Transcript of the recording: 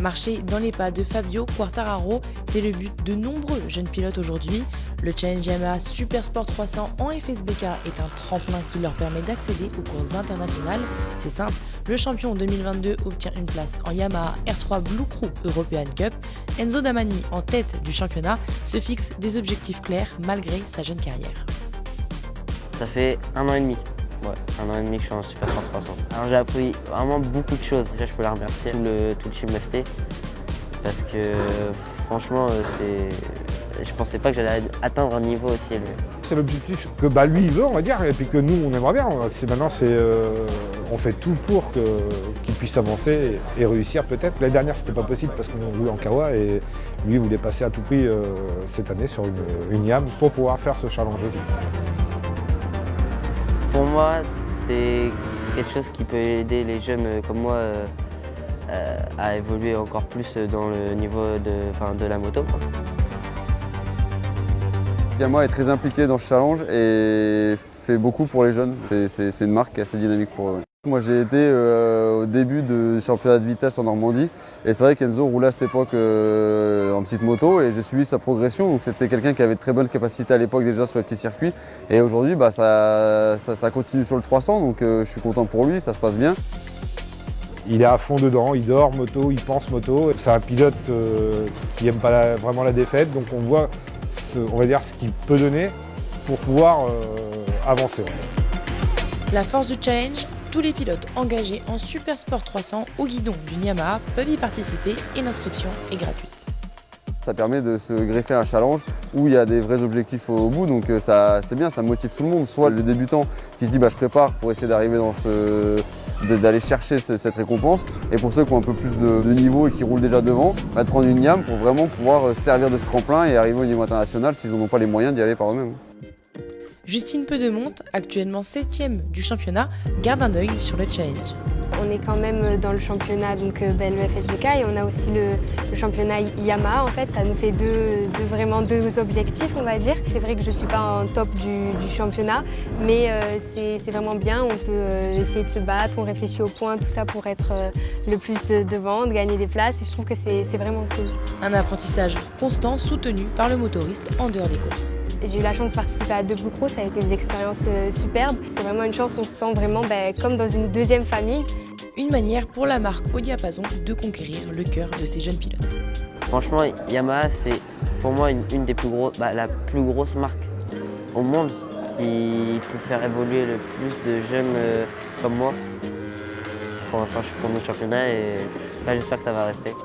Marcher dans les pas de Fabio Quartararo, c'est le but de nombreux jeunes pilotes aujourd'hui. Le Challenge Yamaha Super Sport 300 en FSBK est un tremplin qui leur permet d'accéder aux courses internationales. C'est simple, le champion 2022 obtient une place en Yamaha R3 Blue Crew European Cup. Enzo Damani, en tête du championnat, se fixe des objectifs clairs malgré sa jeune carrière. Ça fait 1 an et demi. Ouais, 1 an et demi que je suis en Super Sport 300. Alors j'ai appris vraiment beaucoup de choses. Déjà je peux la remercier, tout le team FT. Parce que franchement, je pensais pas que j'allais atteindre un niveau aussi élevé. C'est l'objectif que lui il veut, on va dire, et puis que nous on aimerait bien. On fait tout pour qu'il puisse avancer et réussir peut-être. L'année dernière c'était pas possible parce qu'on roulait en Kawa et lui il voulait passer à tout prix cette année sur une YAM pour pouvoir faire ce challenge aussi. Pour moi, c'est quelque chose qui peut aider les jeunes comme moi à évoluer encore plus dans le niveau de la moto, quoi. Yamaha est très impliqué dans ce challenge et fait beaucoup pour les jeunes. C'est une marque assez dynamique pour eux. Moi j'ai été au début du championnat de vitesse en Normandie et c'est vrai qu'Enzo roulait à cette époque en petite moto et j'ai suivi sa progression. Donc c'était quelqu'un qui avait de très bonnes capacités à l'époque déjà sur les petits circuits et aujourd'hui ça continue sur le 300 donc je suis content pour lui, ça se passe bien. Il est à fond dedans, il dort moto, il pense moto. C'est un pilote qui n'aime pas vraiment la défaite, donc on voit on va dire ce qu'il peut donner pour pouvoir avancer. La force du challenge, tous les pilotes engagés en Super Sport 300 au guidon du Yamaha peuvent y participer et l'inscription est gratuite. Ça permet de se greffer un challenge où il y a des vrais objectifs au bout, donc c'est bien, ça motive tout le monde. Soit le débutant qui se dit je prépare pour essayer d'arriver d'aller chercher cette récompense, et pour ceux qui ont un peu plus de niveau et qui roulent déjà devant, de prendre une YAM pour vraiment pouvoir servir de ce tremplin et arriver au niveau international s'ils n'ont pas les moyens d'y aller par eux-mêmes. Justine Pedemonte, actuellement 7e du championnat, garde un œil sur le challenge. On est quand même dans le championnat, donc le FSBK, et on a aussi le championnat Yamaha. En fait, ça nous fait vraiment deux objectifs, on va dire. C'est vrai que je ne suis pas en top du championnat, mais c'est vraiment bien. On peut essayer de se battre, on réfléchit aux points, tout ça pour être le plus devant, de gagner des places. Et je trouve que c'est vraiment cool. Un apprentissage constant soutenu par le motoriste en dehors des courses. J'ai eu la chance de participer à 2 Blue Crew, ça a été des expériences superbes. C'est vraiment une chance, on se sent vraiment comme dans une deuxième famille. Une manière pour la marque au diapason de conquérir le cœur de ses jeunes pilotes. Franchement, Yamaha, c'est pour moi une des plus grosses, la plus grosse marque au monde qui peut faire évoluer le plus de jeunes comme moi. Pour l'instant, je suis pour notre championnat et j'espère que ça va rester.